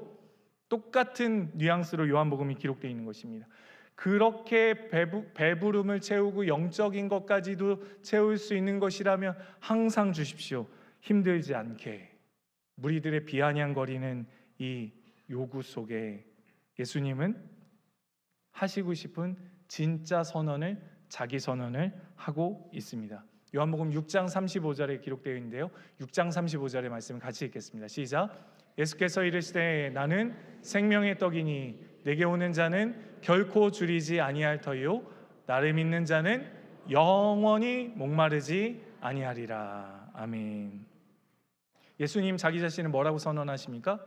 똑같은 뉘앙스로 요한복음이 기록되어 있는 것입니다. 그렇게 배부름을 채우고 영적인 것까지도 채울 수 있는 것이라면 항상 주십시오. 힘들지 않게. 무리들의 비아냥거리는 이 요구 속에 예수님은 하시고 싶은 진짜 선언을, 자기 선언을 하고 있습니다. 요한복음 6장 35절에 기록되어 있는데요, 6장 35절의 말씀을 같이 읽겠습니다. 시작. 예수께서 이르시되 나는 생명의 떡이니 내게 오는 자는 결코 줄이지 아니할 터이요 나를 믿는 자는 영원히 목마르지 아니하리라. 아멘. 예수님 자기 자신을 뭐라고 선언하십니까?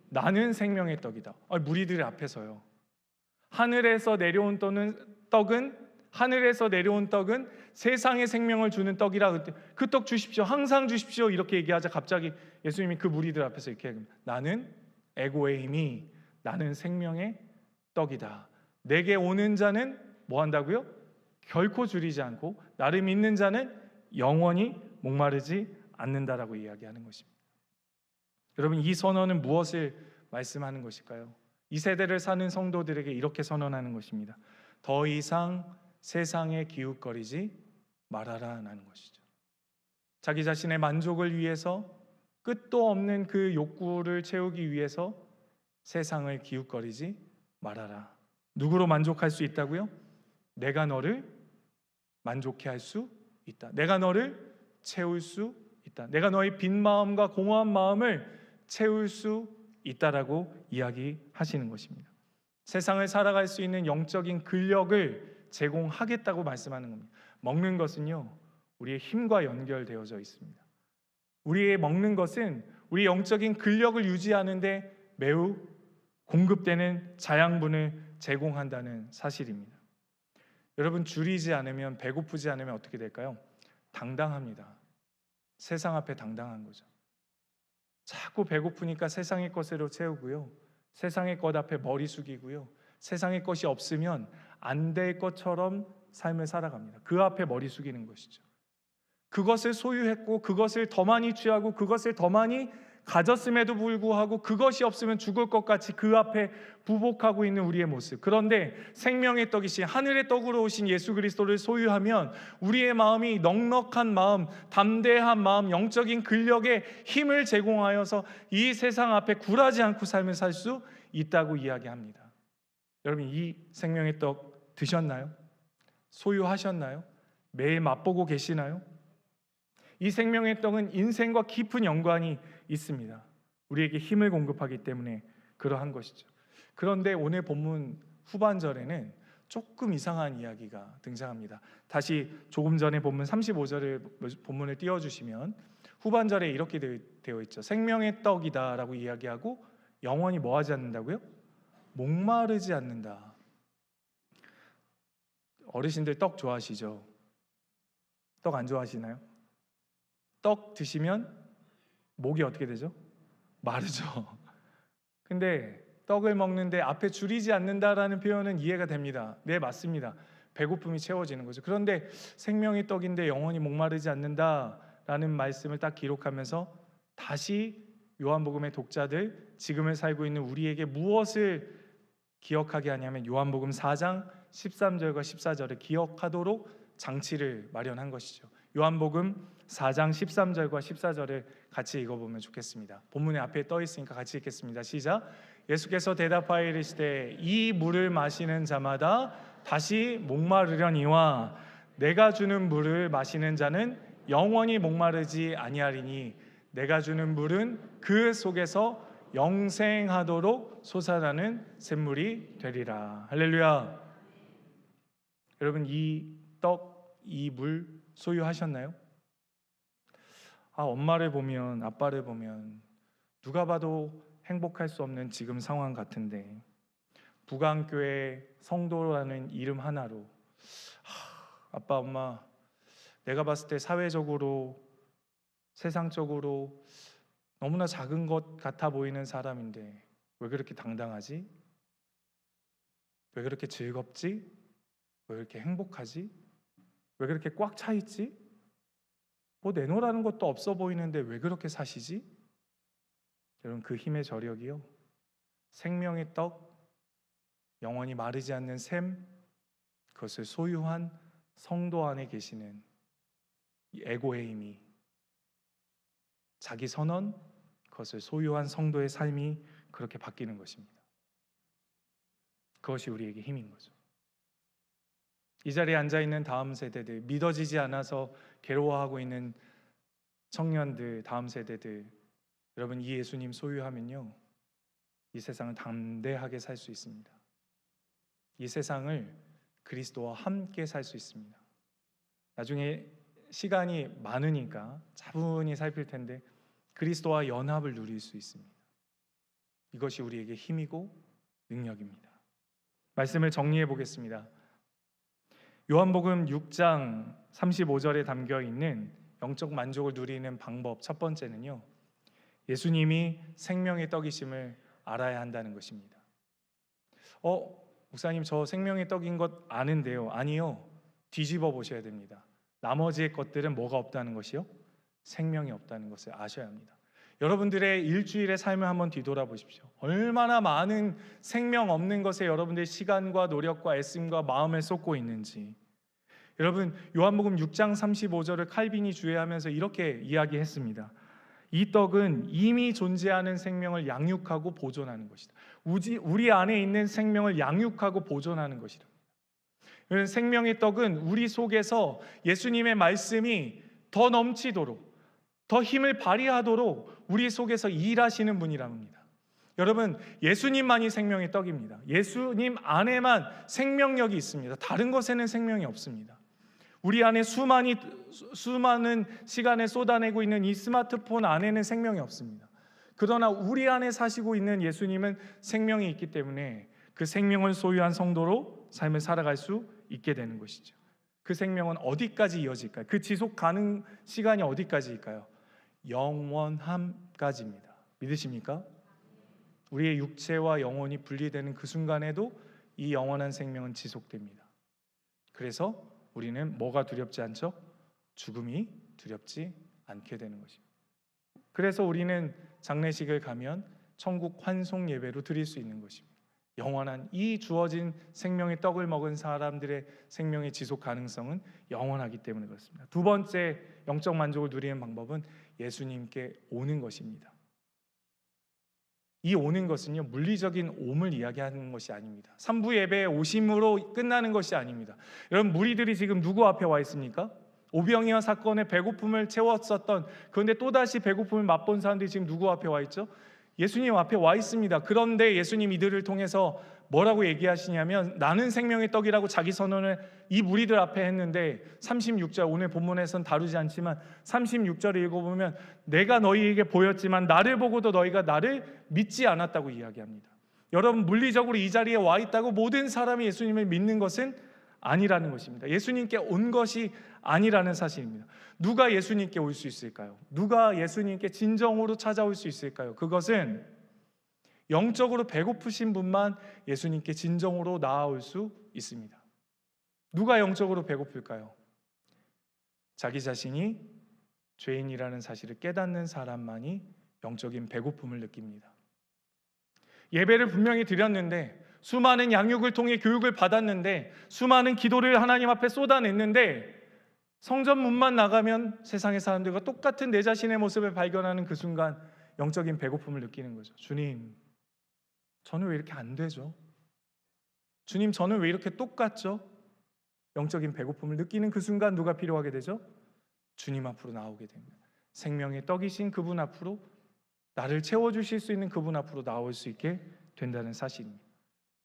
나는 생명의 떡이다. 무리들 앞에서요. 하늘에서 내려온 떡은 세상의 생명을 주는 떡이라, 그 떡 주십시오, 항상 주십시오, 이렇게 얘기하자 갑자기 예수님이 그 무리들 앞에서 이렇게 합니다. 나는 에고의 힘이, 나는 생명의 떡이다. 내게 오는 자는 뭐 한다고요? 결코 줄이지 않고 나를 믿는 자는 영원히 목마르지 않는다라고 이야기하는 것입니다. 여러분, 이 선언은 무엇을 말씀하는 것일까요? 이 세대를 사는 성도들에게 이렇게 선언하는 것입니다. 더 이상 세상에 기웃거리지 말아라라는 것이죠. 자기 자신의 만족을 위해서, 끝도 없는 그 욕구를 채우기 위해서 세상을 기웃거리지 말아라. 누구로 만족할 수 있다고요? 내가 너를 만족해 할 수 있다. 내가 너를 채울 수 있다. 내가 너의 빈 마음과 공허한 마음을 채울 수 있다라고 이야기하시는 것입니다. 세상을 살아갈 수 있는 영적인 근력을 제공하겠다고 말씀하는 겁니다. 먹는 것은요, 우리의 힘과 연결되어져 있습니다. 우리의 먹는 것은 우리 영적인 근력을 유지하는데 매우 공급되는 자양분을 제공한다는 사실입니다. 여러분, 줄이지 않으면, 배고프지 않으면 어떻게 될까요? 당당합니다. 세상 앞에 당당한 거죠. 자꾸 배고프니까 세상의 것으로 채우고요, 세상의 것 앞에 머리 숙이고요, 세상의 것이 없으면 안 될 것처럼 삶을 살아갑니다. 그 앞에 머리 숙이는 것이죠. 그것을 소유했고 그것을 더 많이 취하고 그것을 더 많이 가졌음에도 불구하고 그것이 없으면 죽을 것 같이 그 앞에 부복하고 있는 우리의 모습. 그런데 생명의 떡이신 하늘의 떡으로 오신 예수 그리스도를 소유하면 우리의 마음이 넉넉한 마음, 담대한 마음, 영적인 근력에 힘을 제공하여서 이 세상 앞에 굴하지 않고 삶을 살 수 있다고 이야기합니다. 여러분, 이 생명의 떡 드셨나요? 소유하셨나요? 매일 맛보고 계시나요? 이 생명의 떡은 인생과 깊은 연관이 있습니다. 우리에게 힘을 공급하기 때문에 그러한 것이죠. 그런데 오늘 본문 후반절에는 조금 이상한 이야기가 등장합니다. 다시 조금 전에 본문 35절을 본문을 띄워주시면 후반절에 이렇게 되어 있죠. 생명의 떡이다 라고 이야기하고 영원히 뭐 하지 않는다고요? 목마르지 않는다. 어르신들 떡 좋아하시죠? 떡 안 좋아하시나요? 떡 드시면 목이 어떻게 되죠? 마르죠. 근데 떡을 먹는데 앞에 줄이지 않는다라는 표현은 이해가 됩니다. 네, 맞습니다. 배고픔이 채워지는 거죠. 그런데 생명의 떡인데 영원히 목마르지 않는다라는 말씀을 딱 기록하면서 다시 요한복음의 독자들, 지금을 살고 있는 우리에게 무엇을 기억하게 하냐면 요한복음 4장 13절과 14절을 기억하도록 장치를 마련한 것이죠. 요한복음 4장 13절과 14절을 같이 읽어보면 좋겠습니다. 본문에 앞에 떠 있으니까 같이 읽겠습니다. 시작. 예수께서 대답하여 이르시되 이 물을 마시는 자마다 다시 목마르려니와 내가 주는 물을 마시는 자는 영원히 목마르지 아니하리니 내가 주는 물은 그 속에서 영생하도록 솟아나는 샘물이 되리라. 할렐루야. 여러분, 이 떡, 이 물 소유하셨나요? 엄마를 보면, 아빠를 보면 누가 봐도 행복할 수 없는 지금 상황 같은데 부강교회 성도라는 이름 하나로 아빠, 엄마, 내가 봤을 때 사회적으로, 세상적으로 너무나 작은 것 같아 보이는 사람인데 왜 그렇게 당당하지? 왜 그렇게 즐겁지? 왜 그렇게 행복하지? 왜 그렇게 꽉 차 있지? 뭐 내놓으라는 것도 없어 보이는데 왜 그렇게 사시지? 여러분, 그 힘의 저력이요, 생명의 떡, 영원히 마르지 않는 샘, 그것을 소유한 성도 안에 계시는 이 에고의 힘이, 자기 선언, 그것을 소유한 성도의 삶이 그렇게 바뀌는 것입니다. 그것이 우리에게 힘인 거죠. 이 자리에 앉아있는 다음 세대들, 믿어지지 않아서 괴로워하고 있는 청년들, 다음 세대들, 여러분, 이 예수님 소유하면요, 이 세상을 담대하게 살 수 있습니다. 이 세상을 그리스도와 함께 살 수 있습니다. 나중에 시간이 많으니까 차분히 살필 텐데 그리스도와 연합을 누릴 수 있습니다. 이것이 우리에게 힘이고 능력입니다. 말씀을 정리해 보겠습니다. 요한복음 6장 35절에 담겨 있는 영적 만족을 누리는 방법, 첫 번째는요, 예수님이 생명의 떡이심을 알아야 한다는 것입니다. 목사님, 저 생명의 떡인 것 아는데요. 아니요, 뒤집어 보셔야 됩니다. 나머지의 것들은 뭐가 없다는 것이요? 생명이 없다는 것을 아셔야 합니다. 여러분들의 일주일의 삶을 한번 뒤돌아보십시오. 얼마나 많은 생명 없는 것에 여러분들의 시간과 노력과 애씀과 마음을 쏟고 있는지. 여러분, 요한복음 6장 35절을 칼빈이 주의하면서 이렇게 이야기했습니다. 이 떡은 이미 존재하는 생명을 양육하고 보존하는 것이다. 우리 안에 있는 생명을 양육하고 보존하는 것이다. 생명의 떡은 우리 속에서 예수님의 말씀이 더 넘치도록, 더 힘을 발휘하도록 우리 속에서 일하시는 분이랍니다. 여러분, 예수님만이 생명의 떡입니다. 예수님 안에만 생명력이 있습니다. 다른 것에는 생명이 없습니다. 우리 안에 수많은 시간을 쏟아내고 있는 이 스마트폰 안에는 생명이 없습니다. 그러나 우리 안에 사시고 있는 예수님은 생명이 있기 때문에 그 생명을 소유한 성도로 삶을 살아갈 수 있게 되는 것이죠. 그 생명은 어디까지 이어질까요? 그 지속 가능 시간이 어디까지일까요? 영원함까지입니다. 믿으십니까? 우리의 육체와 영혼이 분리되는 그 순간에도 이 영원한 생명은 지속됩니다. 그래서 우리는 뭐가 두렵지 않죠? 죽음이 두렵지 않게 되는 것입니다. 그래서 우리는 장례식을 가면 천국 환송 예배로 드릴 수 있는 것입니다. 영원한 이 주어진 생명의 떡을 먹은 사람들의 생명의 지속 가능성은 영원하기 때문에 그렇습니다. 두 번째 영적 만족을 누리는 방법은 예수님께 오는 것입니다. 이 오는 것은요, 물리적인 옴을 이야기하는 것이 아닙니다. 3부 예배의 오심으로 끝나는 것이 아닙니다. 여러분, 무리들이 지금 누구 앞에 와 있습니까? 오병이어 사건에 배고픔을 채웠었던, 그런데 또다시 배고픔을 맛본 사람들이 지금 누구 앞에 와 있죠? 예수님 앞에 와 있습니다. 그런데 예수님 이들을 통해서 뭐라고 얘기하시냐면 나는 생명의 떡이라고 자기 선언을 이 무리들 앞에 했는데 36절, 오늘 본문에선 다루지 않지만 36절을 읽어보면 내가 너희에게 보였지만 나를 보고도 너희가 나를 믿지 않았다고 이야기합니다. 여러분, 물리적으로 이 자리에 와 있다고 모든 사람이 예수님을 믿는 것은 아니라는 것입니다. 예수님께 온 것이 아니라는 사실입니다. 누가 예수님께 올 수 있을까요? 누가 예수님께 진정으로 찾아올 수 있을까요? 그것은 영적으로 배고프신 분만 예수님께 진정으로 나아올 수 있습니다. 누가 영적으로 배고플까요? 자기 자신이 죄인이라는 사실을 깨닫는 사람만이 영적인 배고픔을 느낍니다. 예배를 분명히 드렸는데, 수많은 양육을 통해 교육을 받았는데, 수많은 기도를 하나님 앞에 쏟아냈는데, 성전 문만 나가면 세상의 사람들과 똑같은 내 자신의 모습을 발견하는 그 순간 영적인 배고픔을 느끼는 거죠. 주님, 저는 왜 이렇게 안 되죠? 주님, 저는 왜 이렇게 똑같죠? 영적인 배고픔을 느끼는 그 순간 누가 필요하게 되죠? 주님 앞으로 나오게 됩니다. 생명의 떡이신 그분 앞으로, 나를 채워주실 수 있는 그분 앞으로 나올 수 있게 된다는 사실입니다.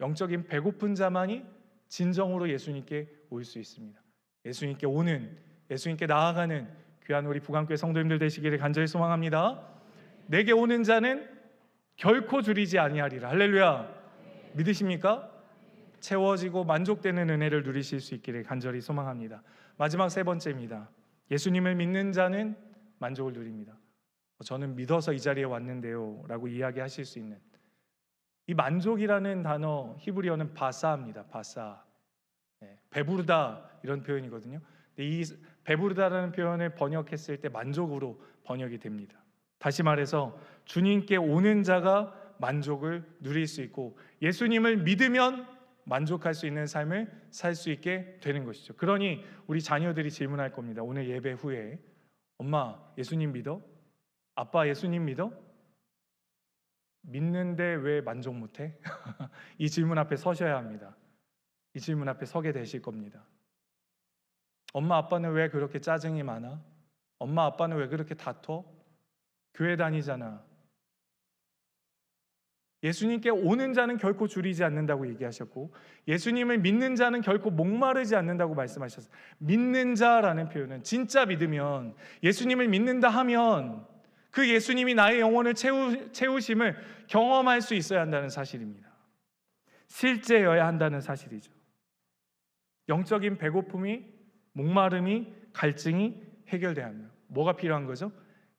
영적인 배고픈 자만이 진정으로 예수님께 올 수 있습니다. 예수님께 오는, 예수님께 나아가는 귀한 우리 부강교회 성도님들 되시기를 간절히 소망합니다. 내게 오는 자는 결코 줄이지 아니하리라. 할렐루야. 믿으십니까? 채워지고 만족되는 은혜를 누리실 수 있기를 간절히 소망합니다. 마지막 세 번째입니다. 예수님을 믿는 자는 만족을 누립니다. 저는 믿어서 이 자리에 왔는데요 라고 이야기하실 수 있는, 이 만족이라는 단어 히브리어는 바사입니다. 바사. 배부르다 이런 표현이거든요. 근데 이 배부르다라는 표현을 번역했을 때 만족으로 번역이 됩니다. 다시 말해서 주님께 오는 자가 만족을 누릴 수 있고 예수님을 믿으면 만족할 수 있는 삶을 살 수 있게 되는 것이죠. 그러니 우리 자녀들이 질문할 겁니다. 오늘 예배 후에, 엄마 예수님 믿어? 아빠 예수님 믿어? 믿는데 왜 만족 못해? 이 질문 앞에 서셔야 합니다. 이 질문 앞에 서게 되실 겁니다. 엄마 아빠는 왜 그렇게 짜증이 많아? 엄마 아빠는 왜 그렇게 다퉈? 교회 다니잖아. 예수님께 오는 자는 결코 줄이지 않는다고 얘기하셨고, 예수님을 믿는 자는 결코 목마르지 않는다고 말씀하셨어요. 믿는 자라는 표현은 진짜 믿으면, 예수님을 믿는다 하면 그 예수님이 나의 영혼을 채우심을 경험할 수 있어야 한다는 사실입니다. 실제여야 한다는 사실이죠. 영적인 배고픔이, 목마름이, 갈증이 해결돼야 합니다. 뭐가 필요한 거죠?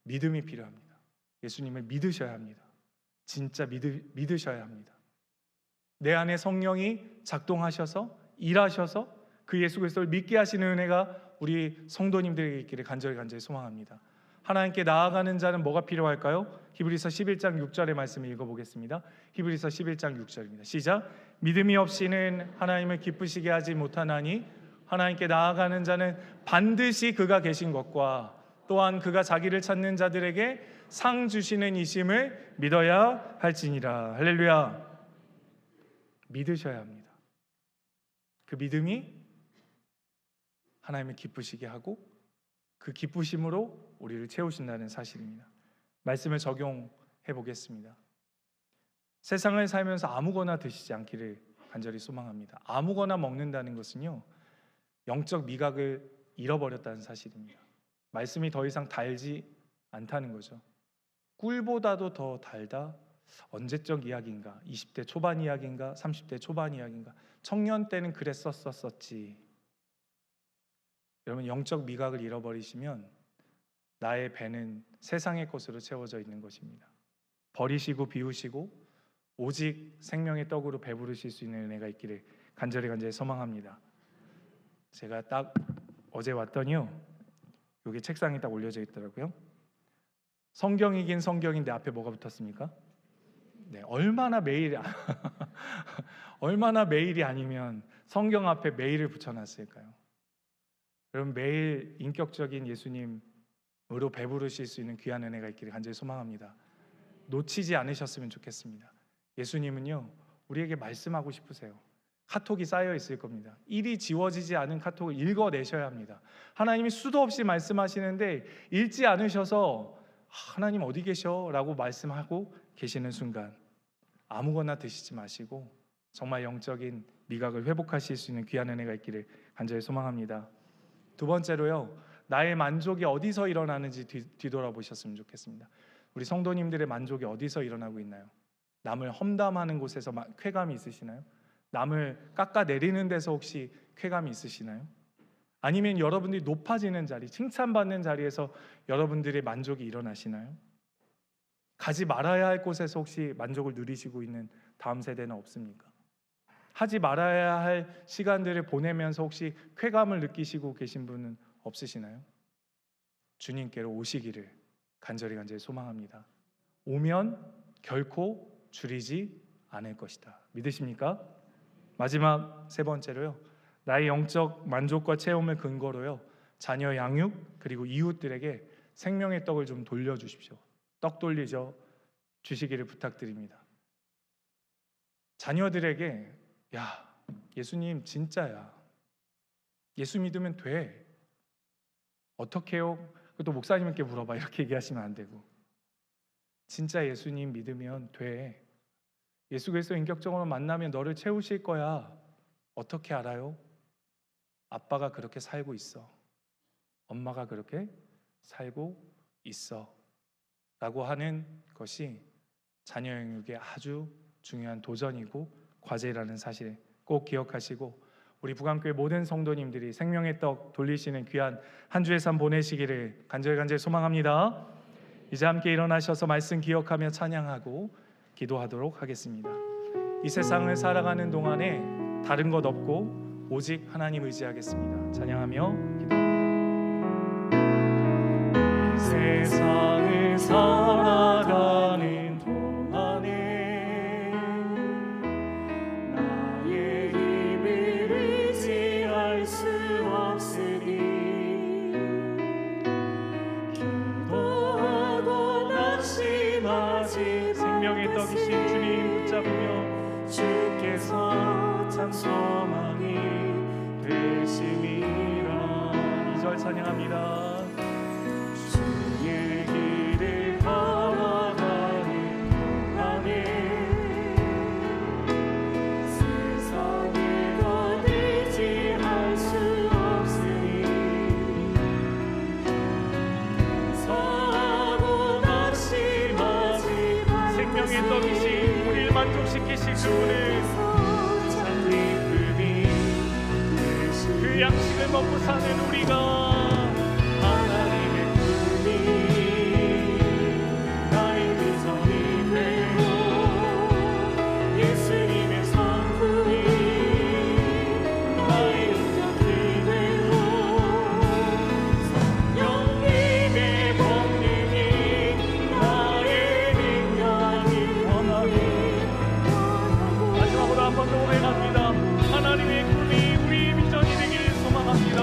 믿음이 필요합니다. 예수님을 믿으셔야 합니다. 진짜 믿으셔야 합니다. 내 안에 성령이 작동하셔서 일하셔서 그 예수 그리스도를 믿게 하시는 은혜가 우리 성도님들에게 있기를 간절히 소망합니다. 하나님께 나아가는 자는 뭐가 필요할까요? 히브리서 11장 6절의 말씀을 읽어보겠습니다. 히브리서 11장 6절입니다. 시작. 믿음이 없이는 하나님을 기쁘시게 하지 못하나니 하나님께 나아가는 자는 반드시 그가 계신 것과 또한 그가 자기를 찾는 자들에게 상 주시는 이심을 믿어야 할지니라. 할렐루야. 믿으셔야 합니다. 그 믿음이 하나님을 기쁘시게 하고 그 기쁘심으로 우리를 채우신다는 사실입니다. 말씀을 적용해 보겠습니다. 세상을 살면서 아무거나 드시지 않기를 간절히 소망합니다. 아무거나 먹는다는 것은요, 영적 미각을 잃어버렸다는 사실입니다. 말씀이 더 이상 달지 않다는 거죠. 꿀보다도 더 달다? 언제적 이야기인가? 20대 초반 이야기인가? 30대 초반 이야기인가? 청년 때는 그랬었지. 여러분, 영적 미각을 잃어버리시면 나의 배는 세상의 것으로 채워져 있는 것입니다. 버리시고 비우시고 오직 생명의 떡으로 배부르실 수 있는 은혜가 있기를 간절히 소망합니다. 제가 딱 어제 왔더니요, 여기 책상에 딱 올려져 있더라고요. 성경이긴 성경인데 앞에 뭐가 붙었습니까? 네, 얼마나 메일이 아니면 성경 앞에 메일을 붙여놨을까요? 여러분, 매일 인격적인 예수님으로 배부르실 수 있는 귀한 은혜가 있기를 간절히 소망합니다. 놓치지 않으셨으면 좋겠습니다. 예수님은요, 우리에게 말씀하고 싶으세요. 카톡이 쌓여 있을 겁니다. 일이 지워지지 않은 카톡을 읽어내셔야 합니다. 하나님이 수도 없이 말씀하시는데 읽지 않으셔서 하나님 어디 계셔? 라고 말씀하고 계시는 순간 아무거나 드시지 마시고 정말 영적인 미각을 회복하실 수 있는 귀한 은혜가 있기를 간절히 소망합니다. 두 번째로요, 나의 만족이 어디서 일어나는지 뒤돌아보셨으면 좋겠습니다. 우리 성도님들의 만족이 어디서 일어나고 있나요? 남을 험담하는 곳에서 쾌감이 있으시나요? 남을 깎아내리는 데서 혹시 쾌감이 있으시나요? 아니면 여러분들이 높아지는 자리, 칭찬받는 자리에서 여러분들의 만족이 일어나시나요? 가지 말아야 할 곳에서 혹시 만족을 누리시고 있는 다음 세대는 없습니까? 하지 말아야 할 시간들을 보내면서 혹시 쾌감을 느끼시고 계신 분은 없으시나요? 주님께로 오시기를 간절히 소망합니다. 오면 결코 줄이지 않을 것이다. 믿으십니까? 마지막 세 번째로요, 나의 영적 만족과 체험을 근거로요, 자녀 양육 그리고 이웃들에게 생명의 떡을 좀 돌려주십시오. 떡 돌리죠 주시기를 부탁드립니다. 자녀들에게 야, 예수님 진짜야. 예수 믿으면 돼. 어떻게 해요? 또 목사님께 물어봐. 이렇게 얘기하시면 안 되고, 진짜 예수님 믿으면 돼. 예수 그리스도 인격적으로 만나면 너를 채우실 거야. 어떻게 알아요? 아빠가 그렇게 살고 있어. 엄마가 그렇게 살고 있어. 라고 하는 것이 자녀 양육의 아주 중요한 도전이고 과제라는 사실 꼭 기억하시고, 우리 부강교회 모든 성도님들이 생명의 떡 돌리시는 귀한 한 주의 삶 보내시기를 간절히 소망합니다. 이제 함께 일어나셔서 말씀 기억하며 찬양하고 기도하도록 하겠습니다. 이 세상을 살아가는 동안에 다른 것 없고 오직 하나님 의지하겠습니다. 찬양하며 기도합니다. 이 세상을 살아가는 동안에 나의 힘을 의지할 수 없으니 기도하고 낙심하지 생명의 떡이신 주님 붙잡으며 주께서 참 소망이 되심이라. 2절 찬양합니다. 주의 길을 걸어가는 동안에 세상에 더 의지할 수 없으니 서하고 낙심하지 말고 생명의 떡이신 우리를 만족시키실 그분을 그 양식을 먹고 사는 우리가 하나님의 꿈이 나의 비전이 되고 예수님의 성품이 나의 능력이 되고 성령님의 권능이 나의 능력이 원하고 마지막으로 한 번 더 고백합니다. 하나님의 꿈이 우리 비전이 되길 소망합니다.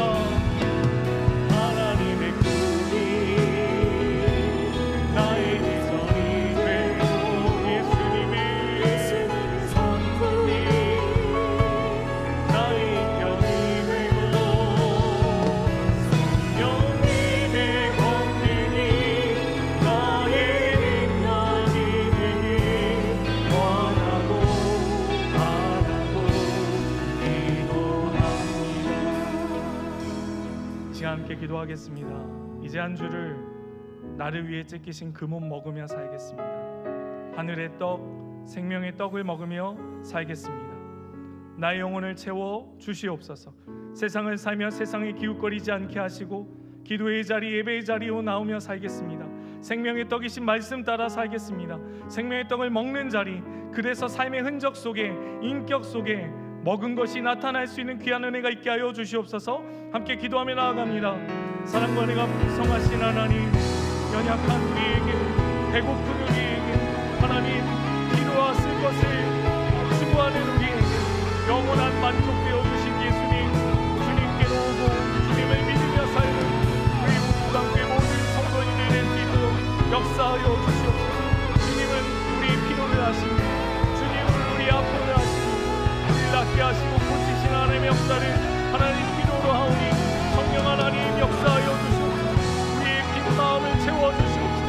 하나님의 꿈이 나의 비전이 되고 예수님의 성품이 나의 인격이 되고 성령님의 권능이 나의 능력이 되길 원하고 바라고 함께 기도하겠습니다. 이제 한 주를 나를 위해 찢기신 그 몸 먹으며 살겠습니다. 하늘의 떡, 생명의 떡을 먹으며 살겠습니다. 나의 영혼을 채워 주시옵소서. 세상을 살며 세상에 기웃거리지 않게 하시고 기도의 자리, 예배의 자리로 나오며 살겠습니다. 생명의 떡이신 말씀 따라 살겠습니다. 생명의 떡을 먹는 자리, 그래서 삶의 흔적 속에, 인격 속에 먹은 것이 나타날 수 있는 귀한 은혜가 있게 하여 주시옵소서. 함께 기도하며 나아갑니다. 사랑과 은혜가 풍성하신 하나님, 연약한 우리에게, 배고픈 우리에게, 하나님 기도와 쓸 것을 추구하는 우리에게 영원한 만족되어 주신 예수님, 주님께로 오고 주님을 믿으며 살는 우리 부강교회 모든 성도님들의 기도 역사하여 주시옵소서. 주님은 우리 필요를 아시고, 주님은 우리 아픔을 아시고, 우리를 낫게 하시고 고치신 하나님의 역사를 하나님 기도로 하오니 성령 하나님 역사하여 주시옵소서. 우리의 기도 마음을 채워주시옵소서.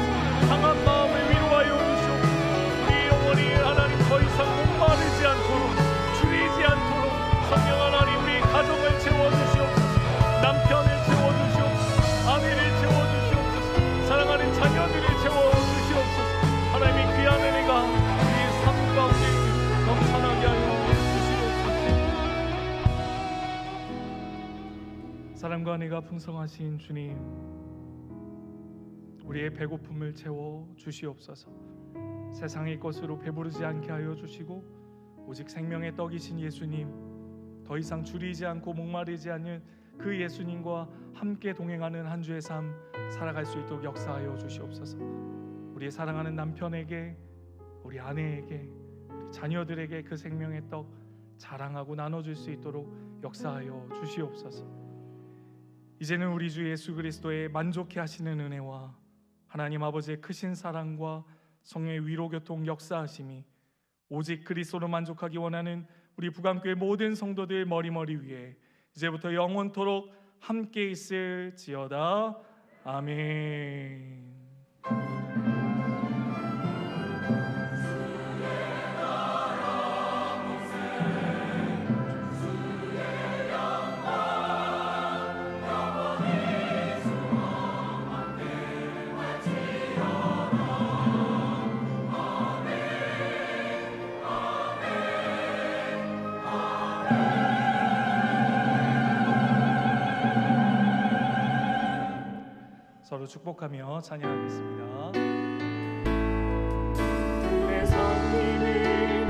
사랑과 은혜가 풍성하신 주님, 우리의 배고픔을 채워 주시옵소서. 세상의 것으로 배부르지 않게 하여 주시고 오직 생명의 떡이신 예수님, 더 이상 줄이지 않고 목마르지 않는 그 예수님과 함께 동행하는 한 주의 삶 살아갈 수 있도록 역사하여 주시옵소서. 우리의 사랑하는 남편에게, 우리 아내에게, 우리 자녀들에게 그 생명의 떡 자랑하고 나눠줄 수 있도록 역사하여 주시옵소서. 이제는 우리 주 예수 그리스도의 만족해 하시는 은혜와 하나님 아버지의 크신 사랑과 성령의 위로 교통 역사하심이 오직 그리스도로 만족하기 원하는 우리 북한교회 모든 성도들 머리머리 위에 이제부터 영원토록 함께 있을지어다. 아멘. 서로 축복하며 찬양하겠습니다. 내 섬기는